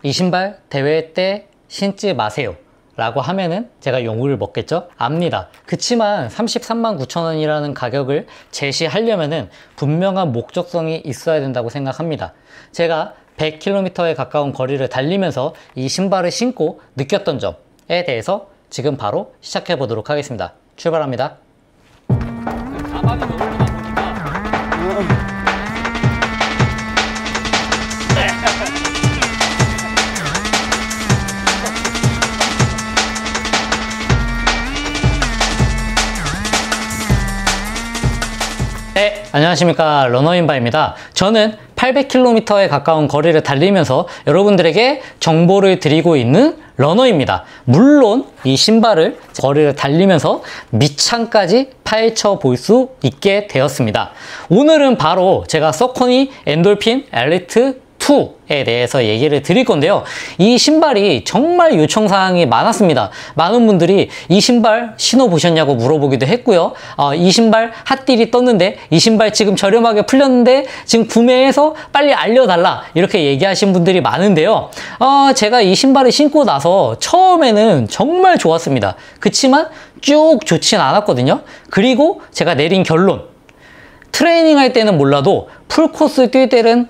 이 신발 대회 때 신지 마세요 라고 하면은 제가 욕을 먹겠죠? 압니다. 그치만 33만 9천 원이라는 가격을 제시하려면은 분명한 목적성이 있어야 된다고 생각합니다. 제가 100km에 가까운 거리를 달리면서 이 신발을 신고 느꼈던 점에 대해서 지금 바로 시작해 보도록 하겠습니다. 출발합니다. 가방이 너무 크다 보니까 네, 안녕하십니까. 러너인바입니다. 저는 800km에 가까운 거리를 달리면서 여러분들에게 정보를 드리고 있는 러너입니다. 물론 이 신발을 거리를 달리면서 밑창까지 파헤쳐 볼 수 있게 되었습니다. 오늘은 바로 제가 서코니 엔돌핀 엘리트 2에 대해서 얘기를 드릴 건데요. 이 신발이 정말 요청사항이 많았습니다. 많은 분들이 이 신발 신어보셨냐고 물어보기도 했고요. 이 신발 핫딜이 떴는데 이 신발 지금 저렴하게 풀렸는데 지금 구매해서 빨리 알려달라 이렇게 얘기하신 분들이 많은데요. 제가 이 신발을 신고 나서 처음에는 정말 좋았습니다. 그치만 쭉 좋진 않았거든요. 그리고 제가 내린 결론, 트레이닝 할 때는 몰라도 풀코스 뛸 때는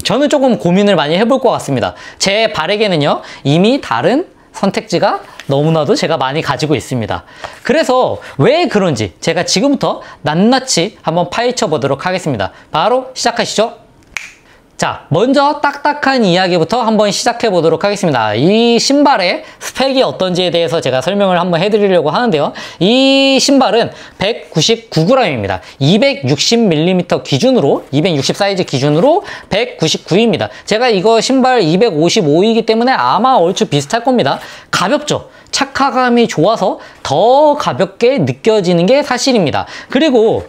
저는 조금 고민을 많이 해볼 것 같습니다. 제 발에게는요, 이미 다른 선택지가 너무나도 제가 많이 가지고 있습니다. 그래서 왜 그런지 제가 지금부터 낱낱이 한번 파헤쳐 보도록 하겠습니다. 바로 시작하시죠. 자, 먼저 딱딱한 이야기부터 한번 시작해 보도록 하겠습니다. 이 신발의 스펙이 어떤지에 대해서 제가 설명을 한번 해드리려고 하는데요. 이 신발은 199g입니다. 260mm 기준으로, 260 사이즈 기준으로 199입니다. 제가 이거 신발 255이기 때문에 아마 얼추 비슷할 겁니다. 가볍죠? 착화감이 좋아서 더 가볍게 느껴지는 게 사실입니다. 그리고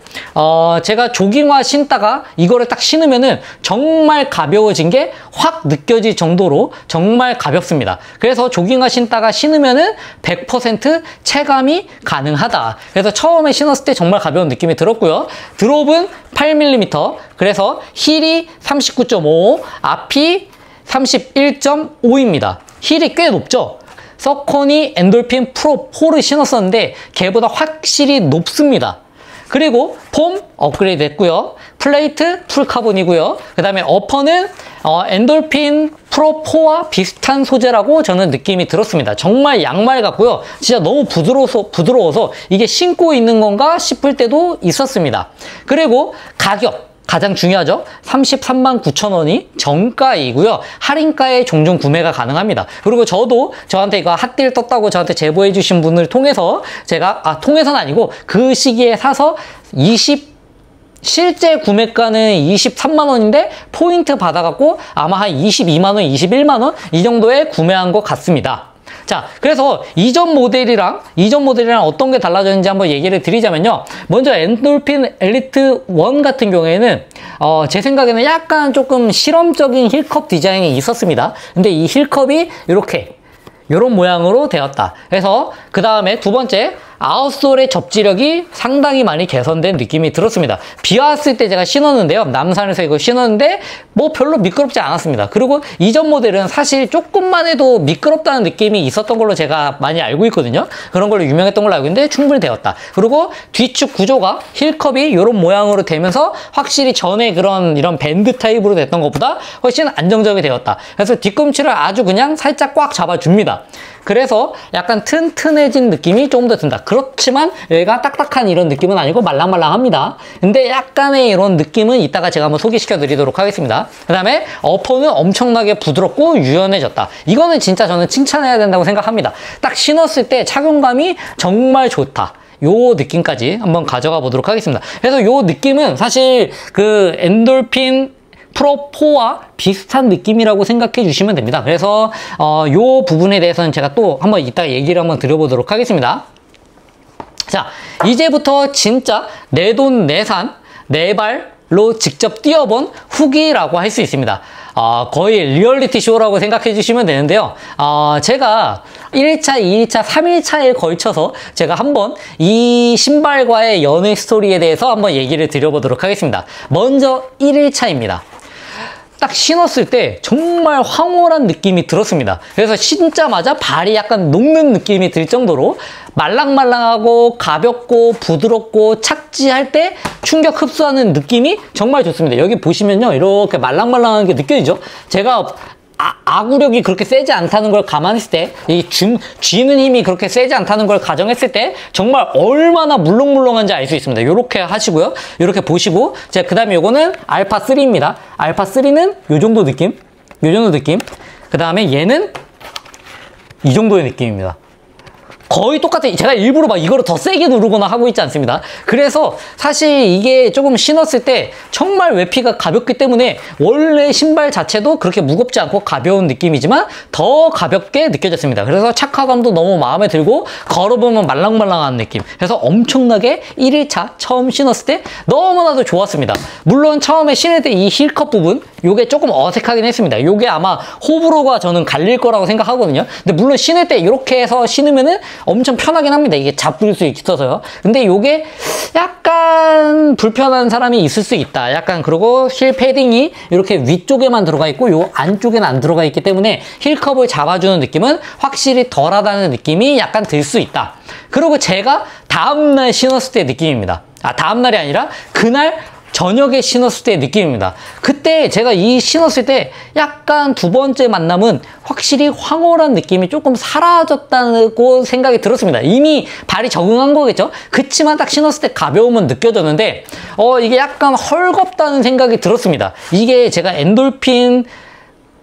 제가 조깅화 신다가 이거를 딱 신으면은 정말 가벼워진 게 확 느껴질 정도로 정말 가볍습니다. 그래서 조깅화 신다가 신으면은 100% 체감이 가능하다. 그래서 처음에 신었을 때 정말 가벼운 느낌이 들었고요. 드롭은 8mm, 그래서 힐이 39.5, 앞이 31.5입니다. 힐이 꽤 높죠? 서코니 엔돌핀 프로 4를 신었었는데 걔보다 확실히 높습니다. 그리고 폼 업그레이드 했고요. 플레이트 풀카본이고요. 그 다음에 어퍼는 엔돌핀 프로 4와 비슷한 소재라고 저는 느낌이 들었습니다. 정말 양말 같고요. 진짜 너무 부드러워서 이게 신고 있는 건가 싶을 때도 있었습니다. 그리고 가격. 가장 중요하죠. 33만 9천 원이 정가이고요. 할인가에 종종 구매가 가능합니다. 그리고 저도 저한테 이거 핫딜 떴다고 저한테 제보해 주신 분을 통해서 제가 통해서는 아니고 그 시기에 사서 실제 구매가는 23만 원인데 포인트 받아갖고 아마 한 22만 원, 21만 원 이 정도에 구매한 것 같습니다. 자, 그래서 이전 모델이랑 어떤 게 달라졌는지 한번 얘기를 드리자면요. 먼저 엔돌핀 엘리트 1 같은 경우에는 제 생각에는 약간 조금 실험적인 힐컵 디자인이 있었습니다. 근데 이 힐컵이 이런 모양으로 되었다. 그래서 그 다음에 두 번째, 아웃솔의 접지력이 상당히 많이 개선된 느낌이 들었습니다. 비 왔을 때 제가 신었는데요. 남산에서 이거 신었는데 뭐 별로 미끄럽지 않았습니다. 그리고 이전 모델은 사실 조금만 해도 미끄럽다는 느낌이 있었던 걸로 제가 많이 알고 있거든요. 그런 걸로 유명했던 걸로 알고 있는데 충분히 되었다. 그리고 뒤축 구조가 힐컵이 이런 모양으로 되면서 확실히 전에 이런 밴드 타입으로 됐던 것보다 훨씬 안정적이 되었다. 그래서 뒤꿈치를 아주 그냥 살짝 꽉 잡아줍니다. 그래서 약간 튼튼해진 느낌이 조금 더 든다. 그렇지만 얘가 딱딱한 이런 느낌은 아니고 말랑말랑합니다. 근데 약간의 이런 느낌은 이따가 제가 한번 소개시켜 드리도록 하겠습니다. 그 다음에 어퍼는 엄청나게 부드럽고 유연해졌다. 이거는 진짜 저는 칭찬해야 된다고 생각합니다. 딱 신었을 때 착용감이 정말 좋다. 요 느낌까지 한번 가져가 보도록 하겠습니다. 그래서 요 느낌은 사실 그 엔돌핀 프로 4와 비슷한 느낌이라고 생각해 주시면 됩니다. 그래서 요 부분에 대해서는 제가 또 한번 이따 얘기를 한번 드려보도록 하겠습니다. 자, 이제부터 진짜 내돈내산, 내 발로 직접 뛰어본 후기라고 할 수 있습니다. 거의 리얼리티 쇼라고 생각해 주시면 되는데요. 제가 1일차, 2일차, 3일차에 걸쳐서 제가 한번 이 신발과의 연애 스토리에 대해서 한번 얘기를 드려보도록 하겠습니다. 먼저 1일차입니다. 딱 신었을 때 정말 황홀한 느낌이 들었습니다. 그래서 신자마자 발이 약간 녹는 느낌이 들 정도로 말랑말랑하고 가볍고 부드럽고 착지할 때 충격 흡수하는 느낌이 정말 좋습니다. 여기 보시면요, 이렇게 말랑말랑한 게 느껴지죠? 제가 아구력이 그렇게 세지 않다는 걸 감안했을 때, 이 쥐는 힘이 그렇게 세지 않다는 걸 가정했을 때 정말 얼마나 물렁물렁한지 알 수 있습니다. 이렇게 하시고요, 이렇게 보시고, 자, 그 다음에 요거는 알파 3입니다. 알파 3는 요 정도 느낌, 요 정도 느낌. 그 다음에 얘는 이 정도의 느낌입니다. 거의 똑같아요. 제가 일부러 막 이거를 더 세게 누르거나 하고 있지 않습니다. 그래서 사실 이게 조금 신었을 때 정말 외피가 가볍기 때문에 원래 신발 자체도 그렇게 무겁지 않고 가벼운 느낌이지만 더 가볍게 느껴졌습니다. 그래서 착화감도 너무 마음에 들고 걸어보면 말랑말랑한 느낌. 그래서 엄청나게 1일차 처음 신었을 때 너무나도 좋았습니다. 물론 처음에 신을 때 이 힐컵 부분 요게 조금 어색하긴 했습니다. 요게 아마 호불호가 저는 갈릴 거라고 생각하거든요. 근데 물론 신을 때 이렇게 해서 신으면은 엄청 편하긴 합니다. 이게 잡을 수 있어서요. 근데 요게 약간 불편한 사람이 있을 수 있다. 약간, 그리고 힐 패딩이 이렇게 위쪽에만 들어가 있고 요 안쪽에는 안 들어가 있기 때문에 힐컵을 잡아주는 느낌은 확실히 덜하다는 느낌이 약간 들 수 있다. 그리고 제가 다음날 신었을 때 느낌입니다. 다음날이 아니라 그날 저녁에 신었을 때의 느낌입니다. 그때 제가 이 신었을 때 약간 두 번째 만남은 확실히 황홀한 느낌이 조금 사라졌다고 생각이 들었습니다. 이미 발이 적응한 거겠죠? 그치만 딱 신었을 때 가벼움은 느껴졌는데 이게 약간 헐겁다는 생각이 들었습니다. 이게 제가 엔돌핀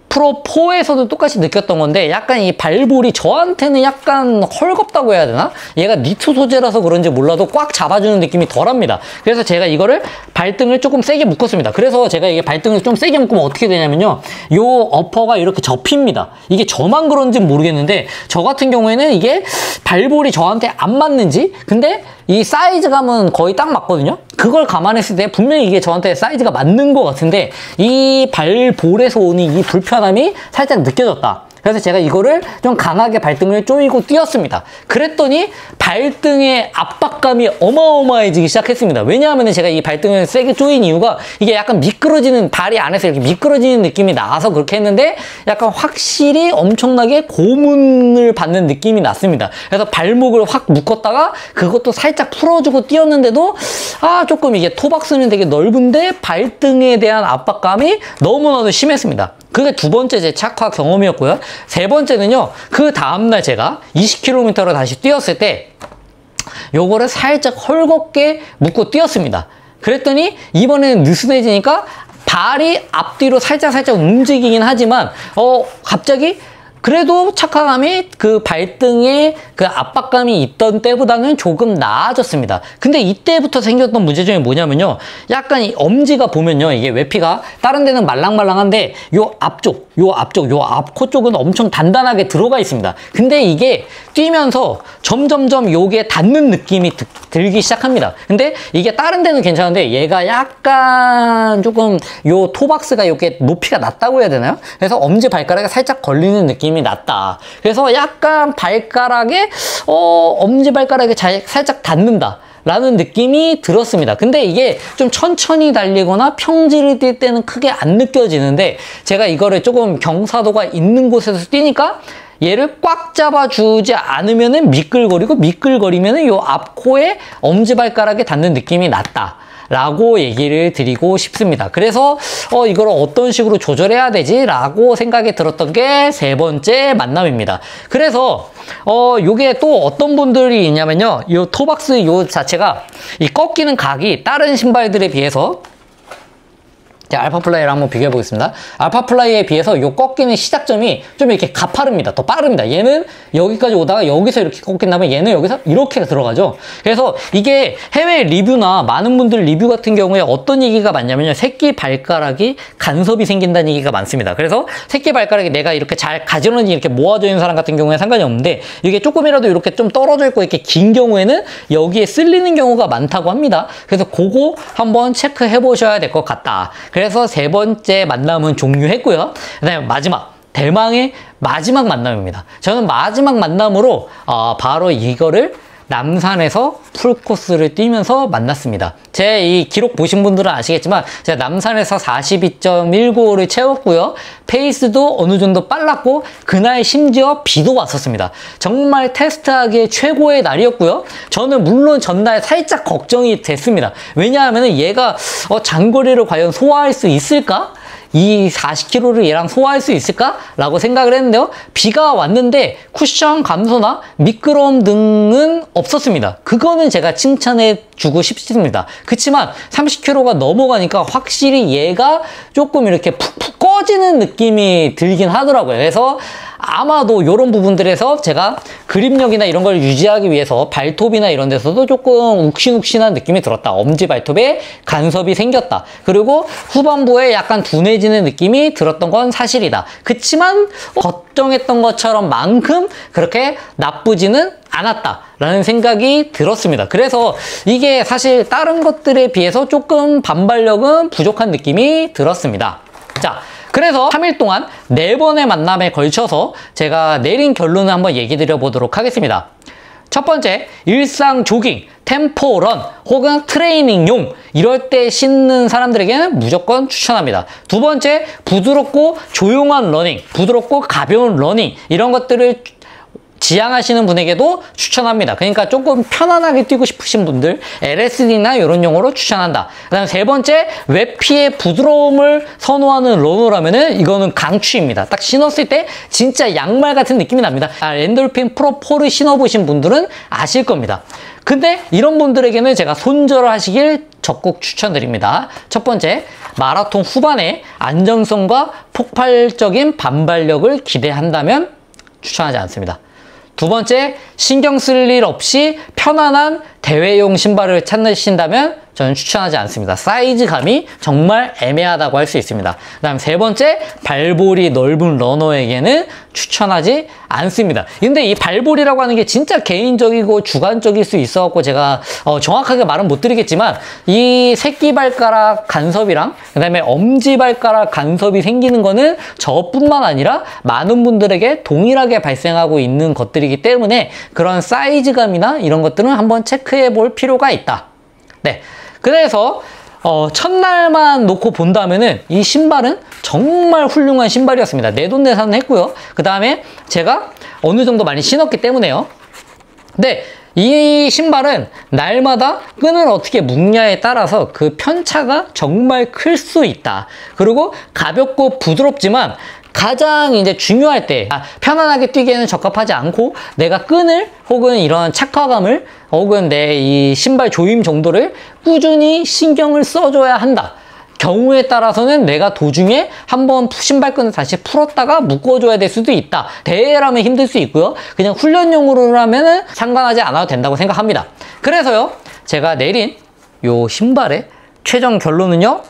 프로 4에서도 똑같이 느꼈던 건데 약간 이 발볼이 저한테는 약간 헐겁다고 해야 되나? 얘가 니트 소재라서 그런지 몰라도 꽉 잡아주는 느낌이 덜합니다. 그래서 제가 이거를 발등을 조금 세게 묶었습니다. 그래서 제가 이게 발등을 좀 세게 묶으면 어떻게 되냐면요, 요 어퍼가 이렇게 접힙니다. 이게 저만 그런지 모르겠는데 저 같은 경우에는 이게 발볼이 저한테 안 맞는지, 근데 이 사이즈감은 거의 딱 맞거든요. 그걸 감안했을 때 분명히 이게 저한테 사이즈가 맞는 것 같은데 이 발볼에서 오는 이 불편함이 살짝 느껴졌다. 그래서 제가 이거를 좀 강하게 발등을 조이고 뛰었습니다. 그랬더니 발등의 압박감이 어마어마해지기 시작했습니다. 왜냐하면 제가 이 발등을 세게 조인 이유가 이게 약간 미끄러지는, 발이 안에서 이렇게 미끄러지는 느낌이 나서 그렇게 했는데 약간 확실히 엄청나게 고문을 받는 느낌이 났습니다. 그래서 발목을 확 묶었다가 그것도 살짝 풀어주고 뛰었는데도 조금 이게 토박스는 되게 넓은데 발등에 대한 압박감이 너무나도 심했습니다. 그게 두 번째 제 착화 경험이었고요. 세 번째는요, 그 다음날 제가 20km를 다시 뛰었을 때 요거를 살짝 헐겁게 묶고 뛰었습니다. 그랬더니 이번에는 느슨해지니까 발이 앞뒤로 살짝 움직이긴 하지만 갑자기 그래도 착화감이 그 발등에 그 압박감이 있던 때보다는 조금 나아졌습니다. 근데 이때부터 생겼던 문제점이 뭐냐면요, 약간 이 엄지가 보면요, 이게 외피가 다른 데는 말랑말랑한데 요 앞쪽, 요 앞코 쪽은 엄청 단단하게 들어가 있습니다. 근데 이게 뛰면서 점점점 요게 닿는 느낌이 들기 시작합니다. 근데 이게 다른 데는 괜찮은데 얘가 약간 조금 요 토박스가 요게 높이가 낮다고 해야 되나요? 그래서 엄지 발가락에 살짝 걸리는 느낌이 났다. 그래서 약간 발가락에 엄지 발가락에 살짝 닿는다 라는 느낌이 들었습니다. 근데 이게 좀 천천히 달리거나 평지를 뛸 때는 크게 안 느껴지는데 제가 이거를 조금 경사도가 있는 곳에서 뛰니까 얘를 꽉 잡아주지 않으면은 미끌거리면은 요 앞코에 엄지발가락에 닿는 느낌이 났다 라고 얘기를 드리고 싶습니다. 그래서 이걸 어떤 식으로 조절해야 되지? 라고 생각이 들었던 게 세 번째 만남입니다. 그래서 요게 또 어떤 분들이 있냐면요, 요 토박스 요 자체가 이 꺾이는 각이 다른 신발들에 비해서, 자, 알파플라이를 한번 비교해 보겠습니다. 알파플라이에 비해서 요 꺾이는 시작점이 좀 이렇게 가파릅니다. 더 빠릅니다. 얘는 여기까지 오다가 여기서 이렇게 꺾인 다음에 얘는 여기서 이렇게 들어가죠. 그래서 이게 해외 리뷰나 많은 분들 리뷰 같은 경우에 어떤 얘기가 많냐면요, 새끼 발가락이 간섭이 생긴다는 얘기가 많습니다. 그래서 새끼 발가락이 내가 이렇게 잘 가지런히 이렇게 모아져 있는 사람 같은 경우에 상관이 없는데 이게 조금이라도 이렇게 좀 떨어져 있고 이렇게 긴 경우에는 여기에 쓸리는 경우가 많다고 합니다. 그래서 그거 한번 체크해 보셔야 될 것 같다. 그래서 세 번째 만남은 종료했고요. 그다음에 마지막, 대망의 마지막 만남입니다. 저는 마지막 만남으로 바로 이거를 남산에서 풀코스를 뛰면서 만났습니다. 제 이 기록 보신 분들은 아시겠지만 제가 남산에서 42.195를 채웠고요. 페이스도 어느 정도 빨랐고 그날 심지어 비도 왔었습니다. 정말 테스트하기에 최고의 날이었고요. 저는 물론 전날 살짝 걱정이 됐습니다. 왜냐하면 얘가 장거리를 과연 소화할 수 있을까? 이 40km를 얘랑 소화할 수 있을까? 라고 생각을 했는데요. 비가 왔는데 쿠션 감소나 미끄러움 등은 없었습니다. 그거는 제가 칭찬해 주고 싶습니다. 그치만 30km가 넘어가니까 확실히 얘가 조금 이렇게 푹푹 꺼지는 느낌이 들긴 하더라고요. 그래서 아마도 이런 부분들에서 제가 그립력이나 이런 걸 유지하기 위해서 발톱이나 이런 데서도 조금 욱신욱신한 느낌이 들었다. 엄지발톱에 간섭이 생겼다. 그리고 후반부에 약간 둔해지는 느낌이 들었던 건 사실이다. 그치만 걱정했던 것처럼 만큼 그렇게 나쁘지는 않았다 라는 생각이 들었습니다. 그래서 이게 사실 다른 것들에 비해서 조금 반발력은 부족한 느낌이 들었습니다. 자, 그래서 3일 동안 4번의 만남에 걸쳐서 제가 내린 결론을 한번 얘기 드려보도록 하겠습니다. 첫 번째, 일상 조깅, 템포런 혹은 트레이닝용 이럴 때 신는 사람들에게는 무조건 추천합니다. 두 번째, 부드럽고 조용한 러닝, 부드럽고 가벼운 러닝 이런 것들을 지향하시는 분에게도 추천합니다. 그러니까 조금 편안하게 뛰고 싶으신 분들 LSD나 이런 용어로 추천한다. 그 다음 세 번째, 외피의 부드러움을 선호하는 러너라면은 이거는 강추입니다. 딱 신었을 때 진짜 양말 같은 느낌이 납니다. 엔돌핀 프로 4를 신어보신 분들은 아실 겁니다. 근데 이런 분들에게는 제가 손절을 하시길 적극 추천드립니다. 첫 번째, 마라톤 후반에 안정성과 폭발적인 반발력을 기대한다면 추천하지 않습니다. 두 번째, 신경 쓸 일 없이 편안한 대회용 신발을 찾으신다면 저는 추천하지 않습니다. 사이즈감이 정말 애매하다고 할 수 있습니다. 그 다음 세 번째, 발볼이 넓은 러너에게는 추천하지 않습니다. 근데 이 발볼이라고 하는 게 진짜 개인적이고 주관적일 수 있어갖고 제가 정확하게 말은 못 드리겠지만 이 새끼발가락 간섭이랑 그 다음에 엄지발가락 간섭이 생기는 거는 저뿐만 아니라 많은 분들에게 동일하게 발생하고 있는 것들이기 때문에 그런 사이즈감이나 이런 것들은 한번 체크해 볼 필요가 있다. 네. 그래서 첫날만 놓고 본다면은 이 신발은 정말 훌륭한 신발이었습니다. 내돈내산 했고요. 그 다음에 제가 어느 정도 많이 신었기 때문에요. 네. 이 신발은 날마다 끈을 어떻게 묶냐에 따라서 그 편차가 정말 클 수 있다. 그리고 가볍고 부드럽지만 가장 이제 중요할 때 편안하게 뛰기에는 적합하지 않고 내가 끈을 혹은 이런 착화감을 혹은 내 이 신발 조임 정도를 꾸준히 신경을 써줘야 한다. 경우에 따라서는 내가 도중에 한번 신발끈을 다시 풀었다가 묶어줘야 될 수도 있다. 대회라면 힘들 수 있고요. 그냥 훈련용으로라면 상관하지 않아도 된다고 생각합니다. 그래서요, 제가 내린 요 신발의 최종 결론은요,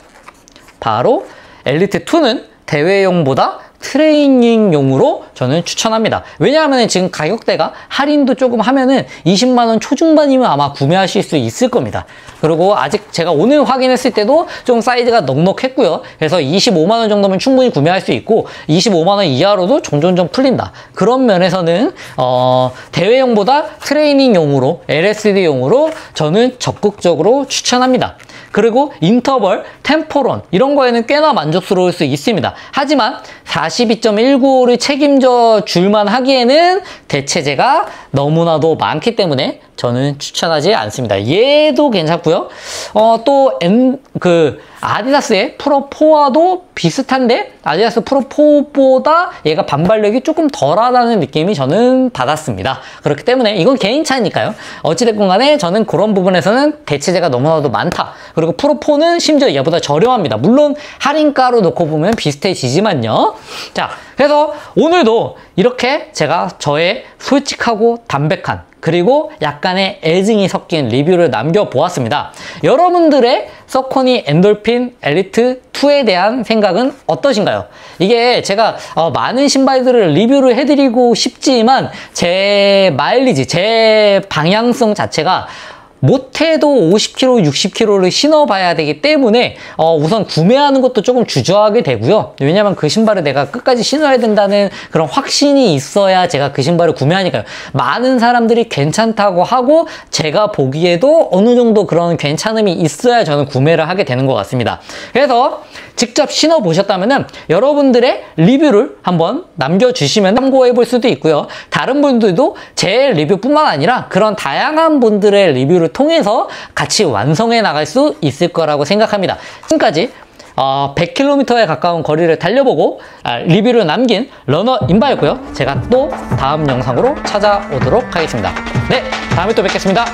바로 엘리트2는 대회용보다 트레이닝용으로 저는 추천합니다. 왜냐하면 지금 가격대가 할인도 조금 하면은 20만원 초중반이면 아마 구매하실 수 있을 겁니다. 그리고 아직 제가 오늘 확인했을 때도 좀 사이즈가 넉넉했고요. 그래서 25만원 정도면 충분히 구매할 수 있고 25만원 이하로도 종종 풀린다. 그런 면에서는 대회용보다 트레이닝용으로 LSD용으로 저는 적극적으로 추천합니다. 그리고 인터벌, 템포런 이런 거에는 꽤나 만족스러울 수 있습니다. 하지만 42.195를 책임져 줄만 하기에는 대체제가 너무나도 많기 때문에 저는 추천하지 않습니다. 얘도 괜찮고요. 또 아디다스의 프로4와도 비슷한데 아디다스 프로4보다 얘가 반발력이 조금 덜하다는 느낌이 저는 받았습니다. 그렇기 때문에 이건 개인 차이니까요. 어찌됐건 간에 저는 그런 부분에서는 대체제가 너무나도 많다. 그리고 프로4는 심지어 얘보다 저렴합니다. 물론 할인가로 놓고 보면 비슷해지지만요. 자, 그래서 오늘도 이렇게 제가 저의 솔직하고 담백한 그리고 약간의 애증이 섞인 리뷰를 남겨보았습니다. 여러분들의 서코니 엔돌핀 엘리트 2에 대한 생각은 어떠신가요? 이게 제가 많은 신발들을 리뷰를 해드리고 싶지만 제 마일리지, 제 방향성 자체가 못해도 50km, 60km를 신어봐야 되기 때문에 우선 구매하는 것도 조금 주저하게 되고요. 왜냐면 그 신발을 내가 끝까지 신어야 된다는 그런 확신이 있어야 제가 그 신발을 구매하니까요. 많은 사람들이 괜찮다고 하고 제가 보기에도 어느 정도 그런 괜찮음이 있어야 저는 구매를 하게 되는 것 같습니다. 그래서 직접 신어보셨다면은 여러분들의 리뷰를 한번 남겨주시면 참고해 볼 수도 있고요. 다른 분들도 제 리뷰뿐만 아니라 그런 다양한 분들의 리뷰를 통해서 같이 완성해 나갈 수 있을 거라고 생각합니다. 지금까지 100km에 가까운 거리를 달려보고 리뷰를 남긴 러너 인바였고요. 제가 또 다음 영상으로 찾아오도록 하겠습니다. 네, 다음에 또 뵙겠습니다.